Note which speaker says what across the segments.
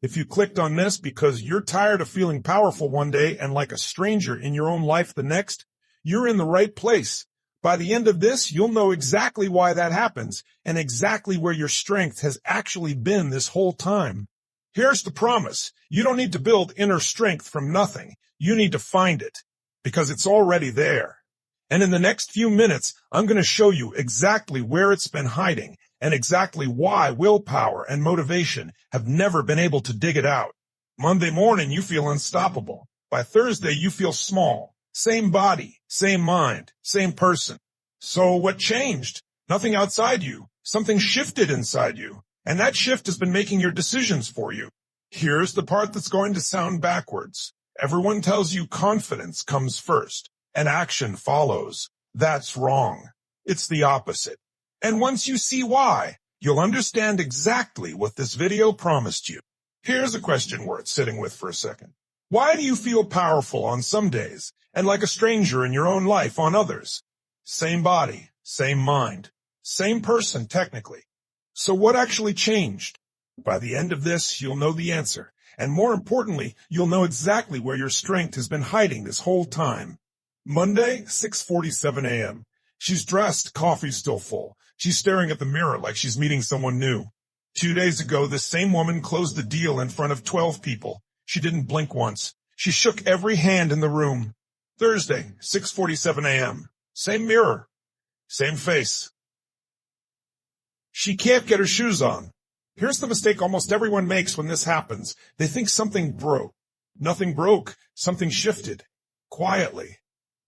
Speaker 1: If you clicked on this because you're tired of feeling powerful one day and like a stranger in your own life the next, you're in the right place. By the end of this, you'll know exactly why that happens and exactly where your strength has actually been this whole time. Here's the promise. You don't need to build inner strength from nothing. You need to find it because it's already there. And in the next few minutes, I'm going to show you exactly where it's been hiding and exactly why willpower and motivation have never been able to dig it out. Monday morning, you feel unstoppable. By Thursday, you feel small. Same body, same mind, same person. So what changed? Nothing outside you. Something shifted inside you. And that shift has been making your decisions for you. Here's the part that's going to sound backwards. Everyone tells you confidence comes first and action follows. That's wrong. It's the opposite. And once you see why, you'll understand exactly what this video promised you. Here's a question worth sitting with for a second. Why do you feel powerful on some days and like a stranger in your own life on others? Same body, same mind, same person technically. So what actually changed? By the end of this, you'll know the answer. And more importantly, you'll know exactly where your strength has been hiding this whole time. Monday, 6:47 a.m. She's dressed, coffee's still full. She's staring at the mirror like she's meeting someone new. 2 days ago, this same woman closed the deal in front of 12 people. She didn't blink once. She shook every hand in the room. Thursday, 6:47 a.m. Same mirror, same face. She can't get her shoes on. Here's the mistake almost everyone makes when this happens. They think something broke. Nothing broke. Something shifted. Quietly.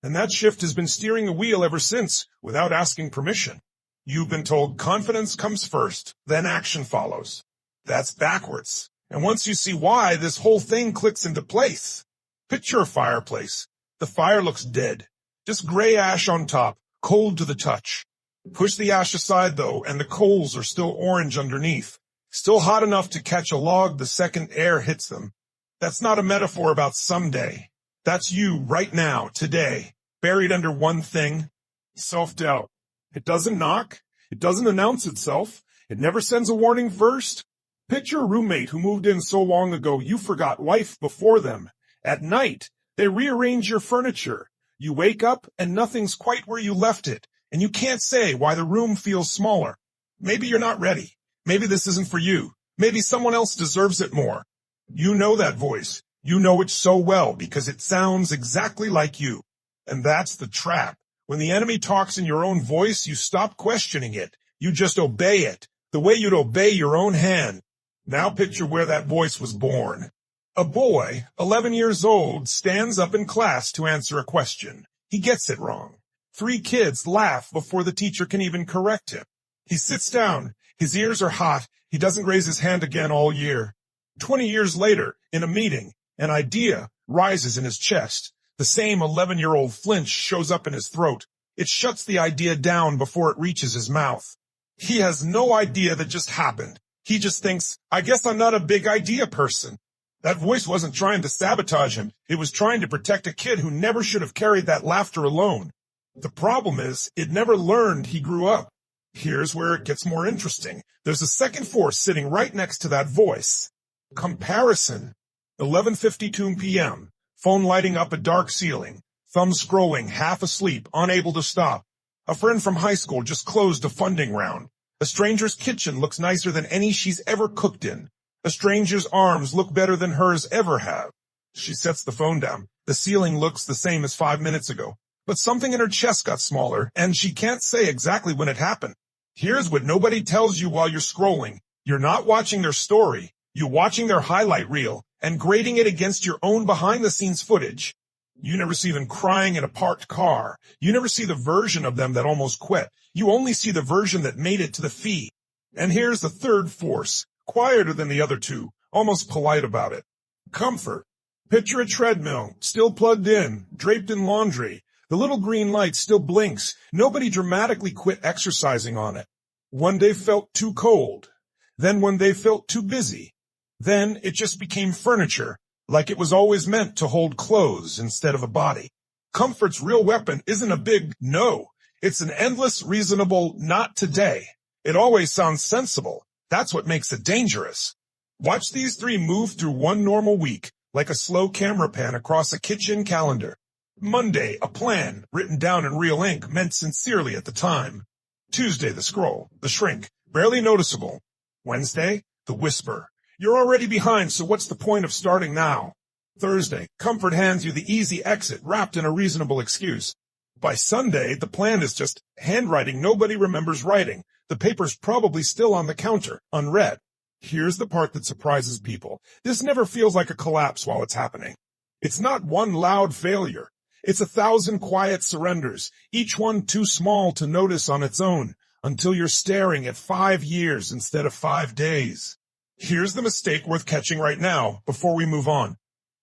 Speaker 1: And that shift has been steering the wheel ever since, without asking permission. You've been told confidence comes first, then action follows. That's backwards. And once you see why, this whole thing clicks into place. Picture a fireplace. The fire looks dead. Just gray ash on top, cold to the touch. Push the ash aside, though, and the coals are still orange underneath. Still hot enough to catch a log the second air hits them. That's not a metaphor about someday. That's you right now, today, buried under one thing, self-doubt. It doesn't knock. It doesn't announce itself. It never sends a warning first. Picture a roommate who moved in so long ago you forgot life before them. At night, they rearrange your furniture. You wake up and nothing's quite where you left it, and you can't say why the room feels smaller. Maybe you're not ready. Maybe this isn't for you. Maybe someone else deserves it more. You know that voice. You know it so well because it sounds exactly like you. And that's the trap. When the enemy talks in your own voice, you stop questioning it. You just obey it, the way you'd obey your own hand. Now picture where that voice was born. A boy, 11 years old, stands up in class to answer a question. He gets it wrong. 3 kids laugh before the teacher can even correct him. He sits down. His ears are hot. He doesn't raise his hand again all year. 20 years later, in a meeting, an idea rises in his chest. The same 11-year-old flinch shows up in his throat. It shuts the idea down before it reaches his mouth. He has no idea that just happened. He just thinks, I guess I'm not a big idea person. That voice wasn't trying to sabotage him. It was trying to protect a kid who never should have carried that laughter alone. The problem is, it never learned he grew up. Here's where it gets more interesting. There's a second force sitting right next to that voice. Comparison. 11:52 p.m. Phone lighting up a dark ceiling. Thumb scrolling, half asleep, unable to stop. A friend from high school just closed a funding round. A stranger's kitchen looks nicer than any she's ever cooked in. A stranger's arms look better than hers ever have. She sets the phone down. The ceiling looks the same as 5 minutes ago. But something in her chest got smaller, and she can't say exactly when it happened. Here's what nobody tells you while you're scrolling. You're not watching their story. You're watching their highlight reel and grading it against your own behind-the-scenes footage. You never see them crying in a parked car. You never see the version of them that almost quit. You only see the version that made it to the feed. And here's the third force, quieter than the other two, almost polite about it. Comfort. Picture a treadmill, still plugged in, draped in laundry. The little green light still blinks. Nobody dramatically quit exercising on it. One day felt too cold. Then one day felt too busy. Then it just became furniture, like it was always meant to hold clothes instead of a body. Comfort's real weapon isn't a big no. It's an endless, reasonable not today. It always sounds sensible. That's what makes it dangerous. Watch these three move through one normal week, like a slow camera pan across a kitchen calendar. Monday, a plan, written down in real ink, meant sincerely at the time. Tuesday, the scroll, the shrink, barely noticeable. Wednesday, the whisper. You're already behind, so what's the point of starting now? Thursday, comfort hands you the easy exit wrapped in a reasonable excuse. By Sunday, the plan is just handwriting nobody remembers writing. The paper's probably still on the counter, unread. Here's the part that surprises people. This never feels like a collapse while it's happening. It's not one loud failure. It's 1,000 quiet surrenders, each one too small to notice on its own, until you're staring at 5 years instead of 5 days. Here's the mistake worth catching right now, before we move on.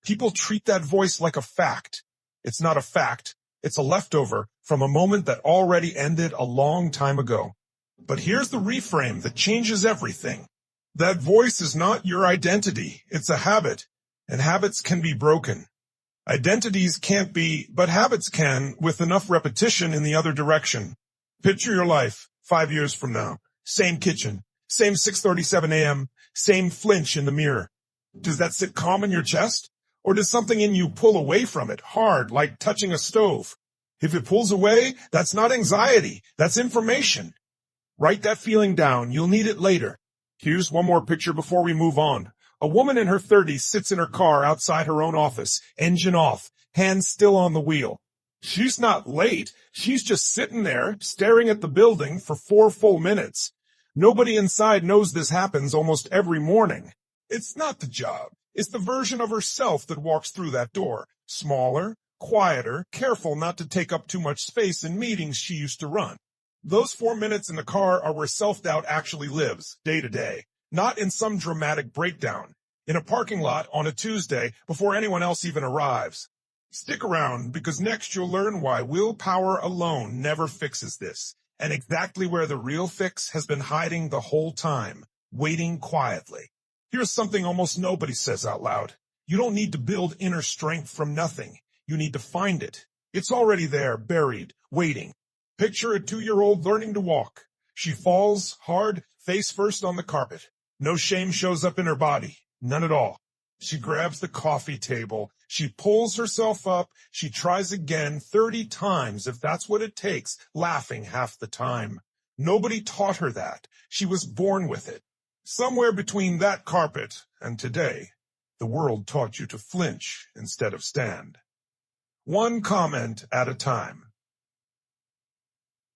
Speaker 1: People treat that voice like a fact. It's not a fact. It's a leftover from a moment that already ended a long time ago. But here's the reframe that changes everything. That voice is not your identity. It's a habit, and habits can be broken. Identities can't be, but habits can, with enough repetition in the other direction. Picture your life 5 years from now. Same kitchen, same 6:37 a.m., same flinch in the mirror. Does that sit calm in your chest? Or does something in you pull away from it, hard, like touching a stove? If it pulls away, that's not anxiety, that's information. Write that feeling down, you'll need it later. Here's one more picture before we move on. A woman in her 30s sits in her car outside her own office, engine off, hands still on the wheel. She's not late, she's just sitting there, staring at the building for 4 full minutes. Nobody inside knows this happens almost every morning. It's not the job. It's the version of herself that walks through that door. Smaller, quieter, careful not to take up too much space in meetings she used to run. Those 4 minutes in the car are where self-doubt actually lives, day to day. Not in some dramatic breakdown. In a parking lot on a Tuesday before anyone else even arrives. Stick around, because next you'll learn why willpower alone never fixes this. And exactly where the real fix has been hiding the whole time, waiting quietly. Here's something almost nobody says out loud. You don't need to build inner strength from nothing. You need to find it. It's already there, buried, waiting. Picture a 2-year-old learning to walk. She falls hard, face first on the carpet. No shame shows up in her body. None at all. She grabs the coffee table. She pulls herself up. She tries again 30 times if that's what it takes, laughing half the time. Nobody taught her that. She was born with it. Somewhere between that carpet and today, the world taught you to flinch instead of stand. One comment at a time.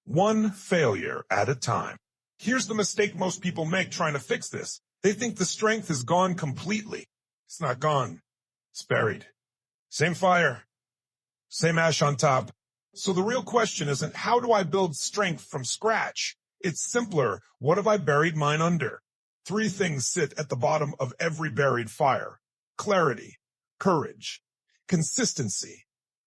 Speaker 1: One failure at a time. Here's the mistake most people make trying to fix this. They think the strength is gone completely. It's not gone. It's buried. Same fire. Same ash on top. So the real question isn't, how do I build strength from scratch? It's simpler. What have I buried mine under? 3 things sit at the bottom of every buried fire. Clarity, courage, consistency.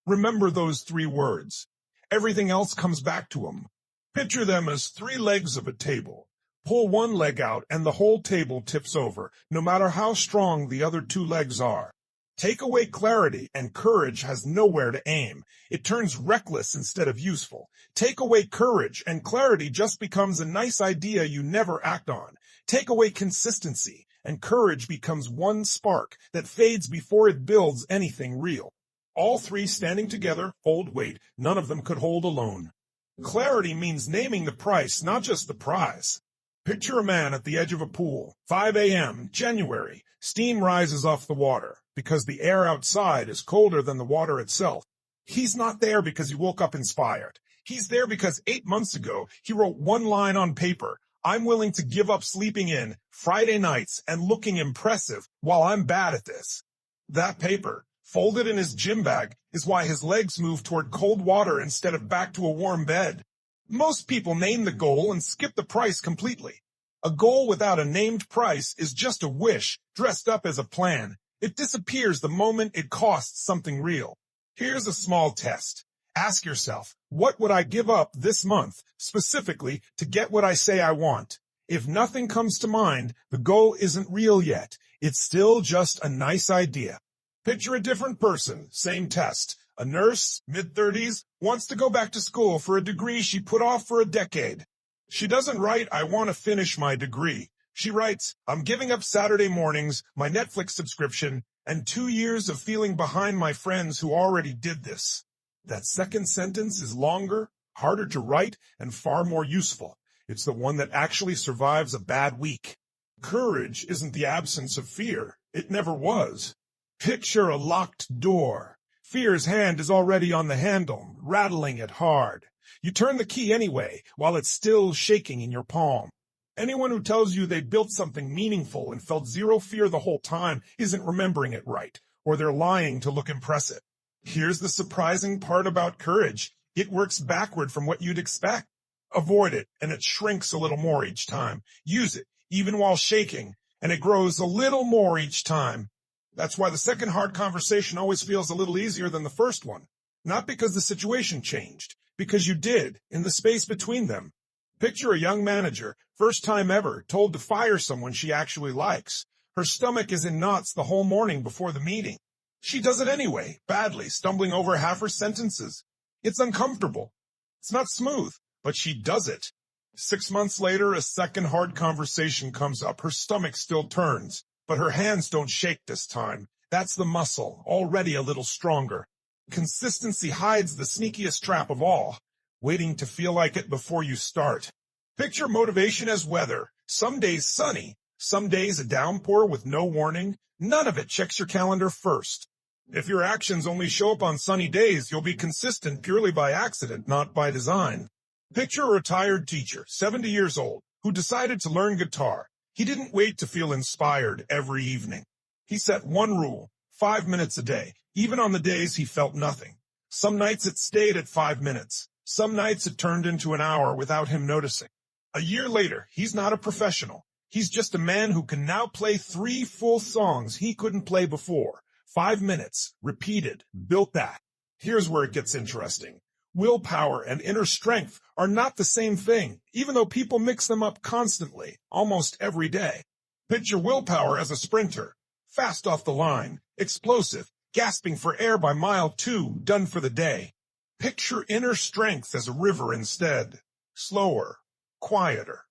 Speaker 1: Remember those 3 words. Everything else comes back to them. Picture them as 3 legs of a table. Pull one leg out and the whole table tips over, no matter how strong the other 2 legs are. Take away clarity and courage has nowhere to aim. It turns reckless instead of useful. Take away courage and clarity just becomes a nice idea you never act on. Take away consistency and courage becomes one spark that fades before it builds anything real. All 3 standing together hold weight. None of them could hold alone. Clarity means naming the price, not just the prize. Picture a man at the edge of a pool. 5 a.m., January. Steam rises off the water because the air outside is colder than the water itself. He's not there because he woke up inspired. He's there because 8 months ago, he wrote one line on paper. I'm willing to give up sleeping in Friday nights and looking impressive while I'm bad at this. That paper, folded in his gym bag, is why his legs move toward cold water instead of back to a warm bed. Most people name the goal and skip the price completely. A goal without a named price is just a wish dressed up as a plan. It disappears the moment it costs something real. Here's a small test. Ask yourself, what would I give up this month, specifically, to get what I say I want? If nothing comes to mind, the goal isn't real yet. It's still just a nice idea. Picture a different person, same test. A nurse, mid-30s, wants to go back to school for a degree she put off for a decade. She doesn't write, I want to finish my degree. She writes, I'm giving up Saturday mornings, my Netflix subscription, and 2 years of feeling behind my friends who already did this. That second sentence is longer, harder to write, and far more useful. It's the one that actually survives a bad week. Courage isn't the absence of fear. It never was. Picture a locked door. Fear's hand is already on the handle, rattling it hard. You turn the key anyway, while it's still shaking in your palm. Anyone who tells you they built something meaningful and felt zero fear the whole time isn't remembering it right, or they're lying to look impressive. Here's the surprising part about courage. It works backward from what you'd expect. Avoid it, and it shrinks a little more each time. Use it, even while shaking, and it grows a little more each time. That's why the second hard conversation always feels a little easier than the first one. Not because the situation changed, because you did, in the space between them. Picture a young manager, first time ever, told to fire someone she actually likes. Her stomach is in knots the whole morning before the meeting. She does it anyway, badly, stumbling over half her sentences. It's uncomfortable. It's not smooth, but she does it. 6 months later, a second hard conversation comes up. Her stomach still turns, but her hands don't shake this time. That's the muscle, already a little stronger. Consistency hides the sneakiest trap of all, waiting to feel like it before you start. Picture motivation as weather. Some days sunny, some days a downpour with no warning. None of it checks your calendar first. If your actions only show up on sunny days, you'll be consistent purely by accident, not by design. Picture a retired teacher, 70 years old, who decided to learn guitar. He didn't wait to feel inspired every evening. He set one rule, 5 minutes a day, even on the days he felt nothing. Some nights it stayed at 5 minutes. Some nights it turned into an hour without him noticing. A year later, he's not a professional. He's just a man who can now play 3 full songs he couldn't play before. 5 minutes, repeated, built that. Here's where it gets interesting. Willpower and inner strength are not the same thing, even though people mix them up constantly, almost every day. Picture willpower as a sprinter, fast off the line, explosive, gasping for air by mile 2, done for the day. Picture inner strength as a river instead, slower, quieter.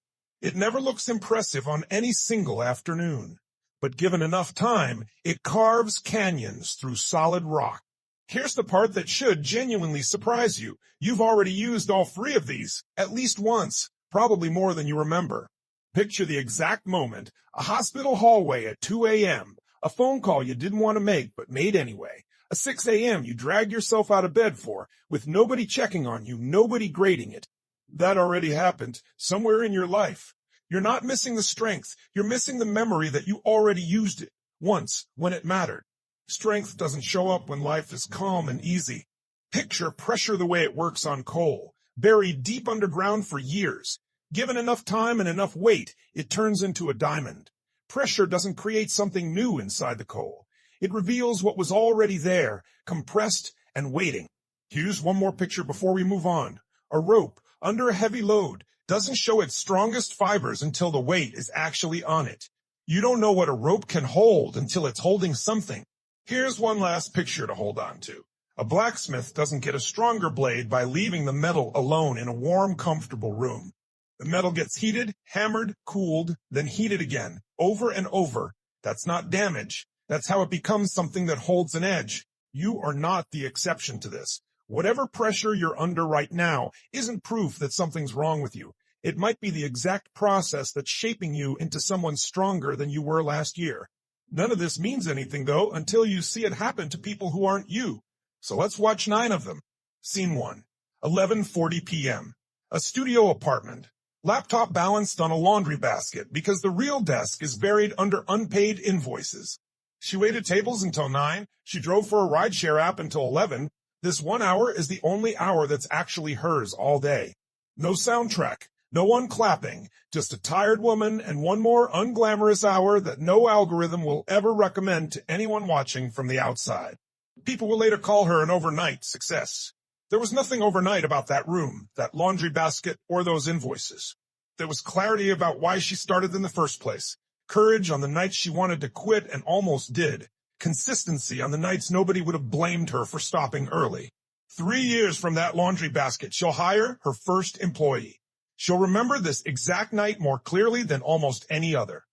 Speaker 1: It never looks impressive on any single afternoon, but given enough time, it carves canyons through solid rock. Here's the part that should genuinely surprise you. You've already used all 3 of these, at least once, probably more than you remember. Picture the exact moment, a hospital hallway at 2 a.m., a phone call you didn't want to make but made anyway, a 6 a.m. you dragged yourself out of bed for, with nobody checking on you, nobody grading it. That already happened, somewhere in your life. You're not missing the strength, you're missing the memory that you already used it, once, when it mattered. Strength doesn't show up when life is calm and easy. Picture pressure the way it works on coal, buried deep underground for years. Given enough time and enough weight, it turns into a diamond. Pressure doesn't create something new inside the coal. It reveals what was already there, compressed and waiting. Here's one more picture before we move on. A rope, under a heavy load, doesn't show its strongest fibers until the weight is actually on it. You don't know what a rope can hold until it's holding something. Here's one last picture to hold on to. A blacksmith doesn't get a stronger blade by leaving the metal alone in a warm, comfortable room. The metal gets heated, hammered, cooled, then heated again, over and over. That's not damage. That's how it becomes something that holds an edge. You are not the exception to this. Whatever pressure you're under right now isn't proof that something's wrong with you. It might be the exact process that's shaping you into someone stronger than you were last year. None of this means anything, though, until you see it happen to people who aren't you. So let's watch 9 of them. Scene 1. 11:40 p.m. A studio apartment. Laptop balanced on a laundry basket because the real desk is buried under unpaid invoices. She waited tables until 9. She drove for a rideshare app until 11. This 1 hour is the only hour that's actually hers all day. No soundtrack. No one clapping, just a tired woman and one more unglamorous hour that no algorithm will ever recommend to anyone watching from the outside. People will later call her an overnight success. There was nothing overnight about that room, that laundry basket, or those invoices. There was clarity about why she started in the first place. Courage on the nights she wanted to quit and almost did. Consistency on the nights nobody would have blamed her for stopping early. 3 years from that laundry basket, she'll hire her first employee. She'll remember this exact night more clearly than almost any other.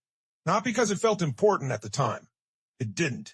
Speaker 1: Not because it felt important at the time. It didn't.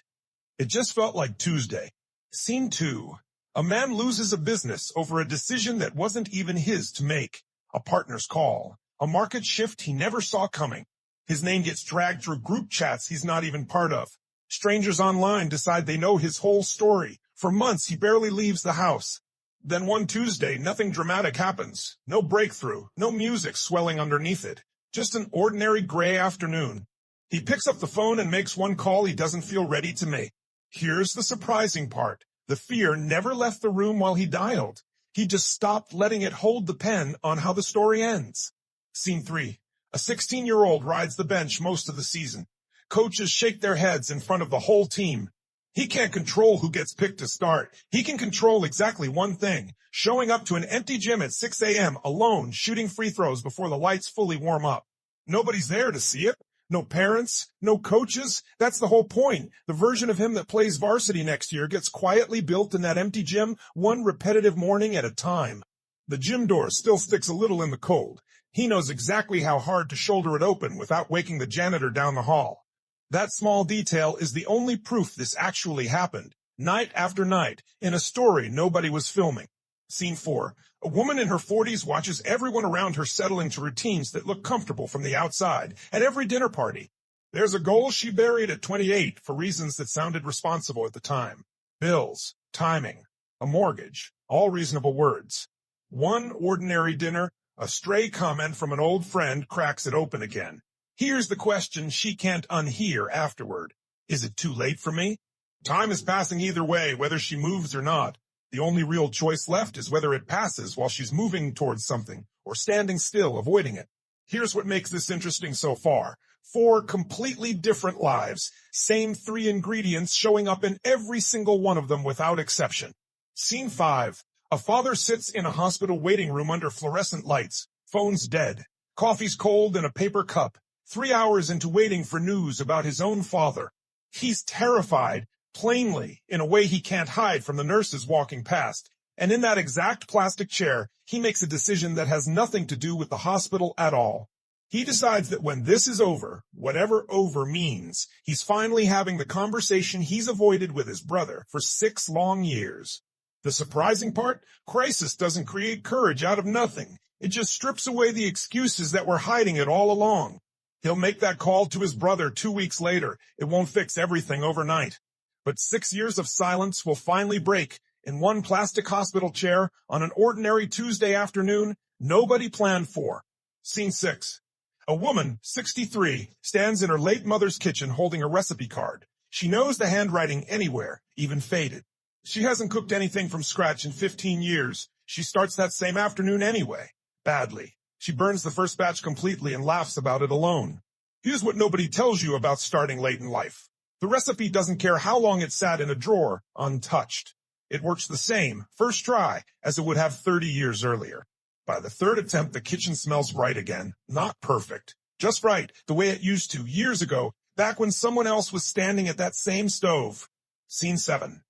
Speaker 1: It just felt like Tuesday. Scene 2. A man loses a business over a decision that wasn't even his to make. A partner's call. A market shift he never saw coming. His name gets dragged through group chats he's not even part of. Strangers online decide they know his whole story. For months, he barely leaves the house. Then one Tuesday, nothing dramatic happens. No breakthrough, no music swelling underneath it. Just an ordinary gray afternoon. He picks up the phone and makes one call he doesn't feel ready to make. Here's the surprising part. The fear never left the room while he dialed. He just stopped letting it hold the pen on how the story ends. Scene 3. A 16-year-old rides the bench most of the season. Coaches shake their heads in front of the whole team. He can't control who gets picked to start. He can control exactly one thing, showing up to an empty gym at 6 a.m. alone, shooting free throws before the lights fully warm up. Nobody's there to see it. No parents, no coaches. That's the whole point. The version of him that plays varsity next year gets quietly built in that empty gym, one repetitive morning at a time. The gym door still sticks a little in the cold. He knows exactly how hard to shoulder it open without waking the janitor down the hall. That small detail is the only proof this actually happened, night after night, in a story nobody was filming. Scene 4. A woman in her 40s watches everyone around her settle into routines that look comfortable from the outside at every dinner party. There's a goal she buried at 28 for reasons that sounded responsible at the time. Bills, timing, a mortgage, all reasonable words. One ordinary dinner, a stray comment from an old friend cracks it open again. Here's the question she can't unhear afterward. Is it too late for me? Time is passing either way, whether she moves or not. The only real choice left is whether it passes while she's moving towards something or standing still, avoiding it. Here's what makes this interesting so far. 4 completely different lives, same 3 ingredients showing up in every single one of them without exception. Scene 5. A father sits in a hospital waiting room under fluorescent lights. Phone's dead. Coffee's cold in a paper cup. 3 hours into waiting for news about his own father. He's terrified, plainly, in a way he can't hide from the nurses walking past. And in that exact plastic chair, he makes a decision that has nothing to do with the hospital at all. He decides that when this is over, whatever over means, he's finally having the conversation he's avoided with his brother for 6 long years. The surprising part? Crisis doesn't create courage out of nothing. It just strips away the excuses that were hiding it all along. He'll make that call to his brother 2 weeks later. It won't fix everything overnight. But 6 years of silence will finally break in one plastic hospital chair on an ordinary Tuesday afternoon nobody planned for. Scene 6. A woman, 63, stands in her late mother's kitchen holding a recipe card. She knows the handwriting anywhere, even faded. She hasn't cooked anything from scratch in 15 years. She starts that same afternoon anyway. Badly. She burns the first batch completely and laughs about it alone. Here's what nobody tells you about starting late in life. The recipe doesn't care how long it sat in a drawer, untouched. It works the same, first try, as it would have 30 years earlier. By the 3rd attempt, the kitchen smells right again. Not perfect. Just right, the way it used to, years ago, back when someone else was standing at that same stove. Scene 7.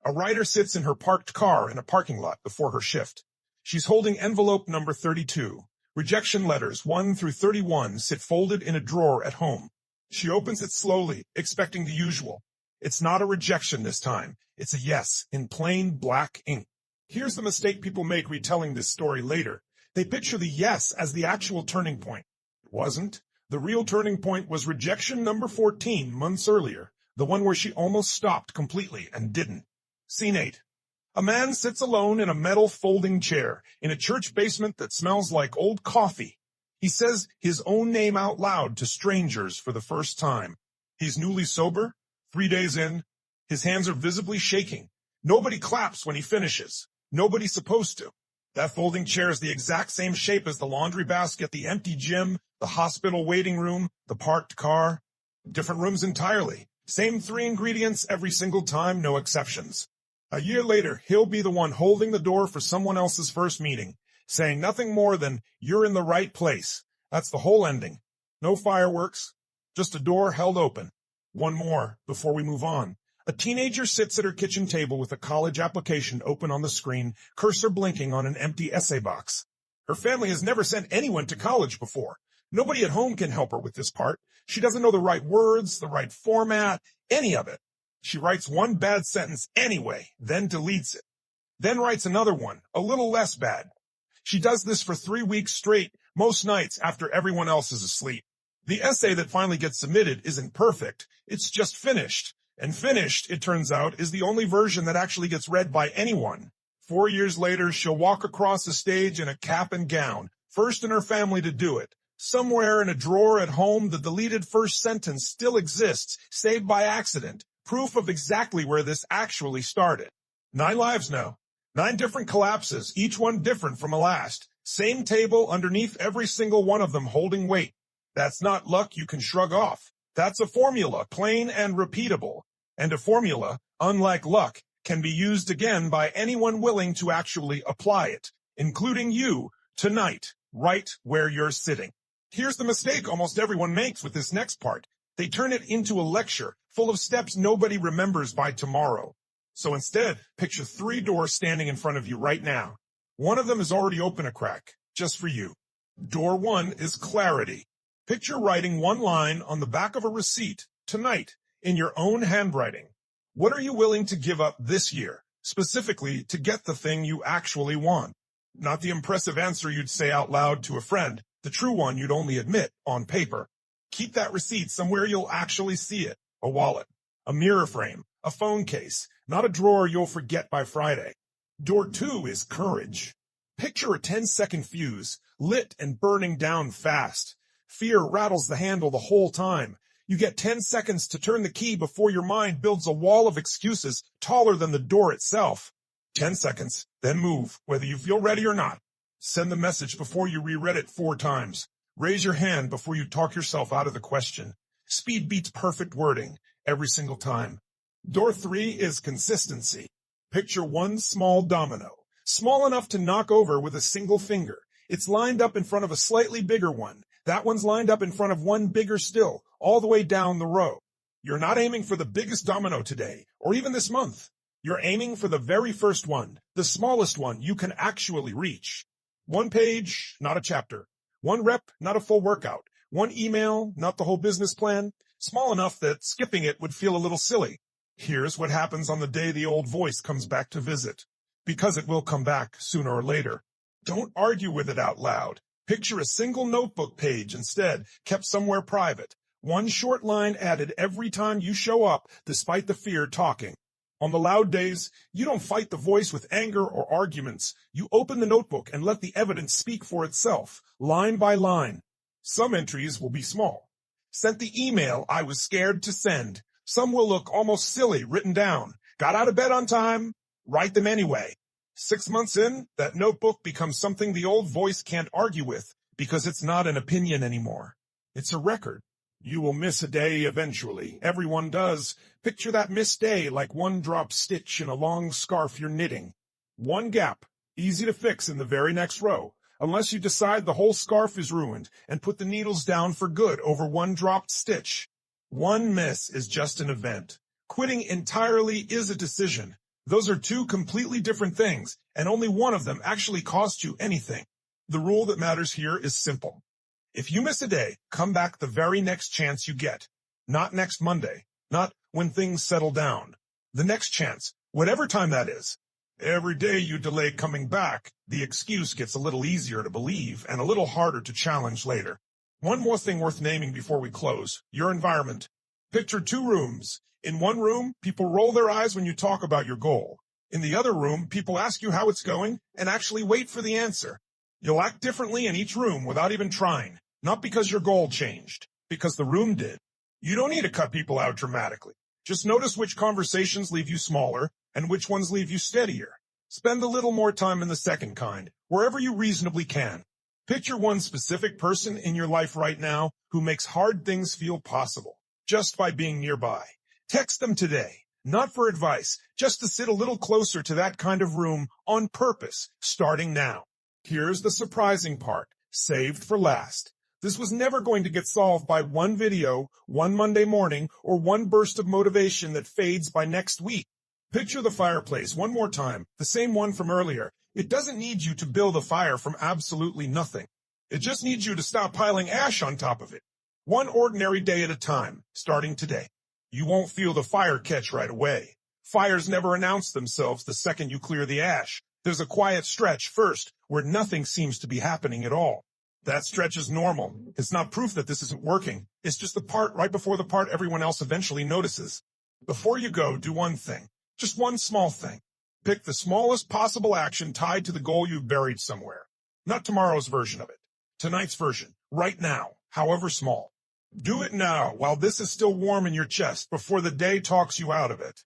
Speaker 1: A writer sits in her parked car in a parking lot before her shift. She's holding envelope number 32. Rejection letters 1 through 31 sit folded in a drawer at home. She opens it slowly, expecting the usual. It's not a rejection this time. It's a yes in plain black ink. Here's the mistake people make retelling this story later. They picture the yes as the actual turning point. It wasn't. The real turning point was rejection number 14 months earlier, the one where she almost stopped completely and didn't. Scene 8. A man sits alone in a metal folding chair in a church basement that smells like old coffee. He says his own name out loud to strangers for the first time. He's newly sober, 3 days in. His hands are visibly shaking. Nobody claps when he finishes. Nobody's supposed to. That folding chair is the exact same shape as the laundry basket, the empty gym, the hospital waiting room, the parked car. Different rooms entirely. Same 3 ingredients every single time, no exceptions. A year later, he'll be the one holding the door for someone else's first meeting, saying nothing more than, "You're in the right place." That's the whole ending. No fireworks, just a door held open. One more before we move on. A teenager sits at her kitchen table with a college application open on the screen, cursor blinking on an empty essay box. Her family has never sent anyone to college before. Nobody at home can help her with this part. She doesn't know the right words, the right format, any of it. She writes one bad sentence anyway, then deletes it. Then writes another one, a little less bad. She does this for 3 weeks straight, most nights after everyone else is asleep. The essay that finally gets submitted isn't perfect. It's just finished. And finished, it turns out, is the only version that actually gets read by anyone. 4 years later, she'll walk across the stage in a cap and gown, first in her family to do it. Somewhere in a drawer at home, the deleted first sentence still exists, saved by accident, proof of exactly where this actually started. 9 lives now. 9 different collapses, each one different from the last. Same table underneath every single one of them holding weight. That's not luck you can shrug off. That's a formula, plain and repeatable. And a formula, unlike luck, can be used again by anyone willing to actually apply it, including you, tonight, right where you're sitting. Here's the mistake almost everyone makes with this next part. They turn it into a lecture full of steps nobody remembers by tomorrow. So instead, picture 3 doors standing in front of you right now. One of them is already open a crack, just for you. Door 1 is clarity. Picture writing one line on the back of a receipt tonight in your own handwriting. What are you willing to give up this year, specifically to get the thing you actually want? Not the impressive answer you'd say out loud to a friend, the true one you'd only admit on paper. Keep that receipt somewhere you'll actually see it. A wallet, a mirror frame, a phone case, not a drawer you'll forget by Friday. Door 2 is courage. Picture a 10-second fuse, lit and burning down fast. Fear rattles the handle the whole time. You get 10 seconds to turn the key before your mind builds a wall of excuses taller than the door itself. 10 seconds, then move, whether you feel ready or not. Send the message before you reread it 4 times. Raise your hand before you talk yourself out of the question. Speed beats perfect wording every single time. Door 3 is consistency. Picture one small domino, small enough to knock over with a single finger. It's lined up in front of a slightly bigger one. That one's lined up in front of one bigger still, all the way down the row. You're not aiming for the biggest domino today, or even this month. You're aiming for the very first one, the smallest one you can actually reach. 1 page, not a chapter. 1 rep, not a full workout. 1 email, not the whole business plan. Small enough that skipping it would feel a little silly. Here's what happens on the day the old voice comes back to visit. Because it will come back sooner or later. Don't argue with it out loud. Picture a single notebook page instead, kept somewhere private. 1 short line added every time you show up, despite the fear talking. On the loud days, you don't fight the voice with anger or arguments. You open the notebook and let the evidence speak for itself, line by line. Some entries will be small. Sent the email I was scared to send. Some will look almost silly written down. Got out of bed on time. Write them anyway. 6 months in, that notebook becomes something the old voice can't argue with because it's not an opinion anymore. It's a record. You will miss a day eventually. Everyone does. Picture that missed day like 1 drop stitch in a long scarf you're knitting. 1 gap, easy to fix in the very next row, unless you decide the whole scarf is ruined and put the needles down for good over 1 dropped stitch. 1 miss is just an event. Quitting entirely is a decision. Those are 2 completely different things, and only one of them actually costs you anything. The rule that matters here is simple. If you miss a day, come back the very next chance you get. Not next Monday. Not when things settle down. The next chance, whatever time that is. Every day you delay coming back, the excuse gets a little easier to believe and a little harder to challenge later. One more thing worth naming before we close. Your environment. Picture 2 rooms. In one room, people roll their eyes when you talk about your goal. In the other room, people ask you how it's going and actually wait for the answer. You'll act differently in each room without even trying. Not because your goal changed, because the room did. You don't need to cut people out dramatically. Just notice which conversations leave you smaller and which ones leave you steadier. Spend a little more time in the second kind, wherever you reasonably can. Picture one specific person in your life right now who makes hard things feel possible, just by being nearby. Text them today, not for advice, just to sit a little closer to that kind of room on purpose, starting now. Here's the surprising part, saved for last. This was never going to get solved by 1 video, 1 Monday morning, or 1 burst of motivation that fades by next week. Picture the fireplace one more time, the same one from earlier. It doesn't need you to build a fire from absolutely nothing. It just needs you to stop piling ash on top of it. One ordinary day at a time, starting today. You won't feel the fire catch right away. Fires never announce themselves the second you clear the ash. There's a quiet stretch first where nothing seems to be happening at all. That stretch is normal. It's not proof that this isn't working. It's just the part right before the part everyone else eventually notices. Before you go, do one thing. Just one small thing. Pick the smallest possible action tied to the goal you've buried somewhere. Not tomorrow's version of it. Tonight's version. Right now. However small. Do it now while this is still warm in your chest before the day talks you out of it.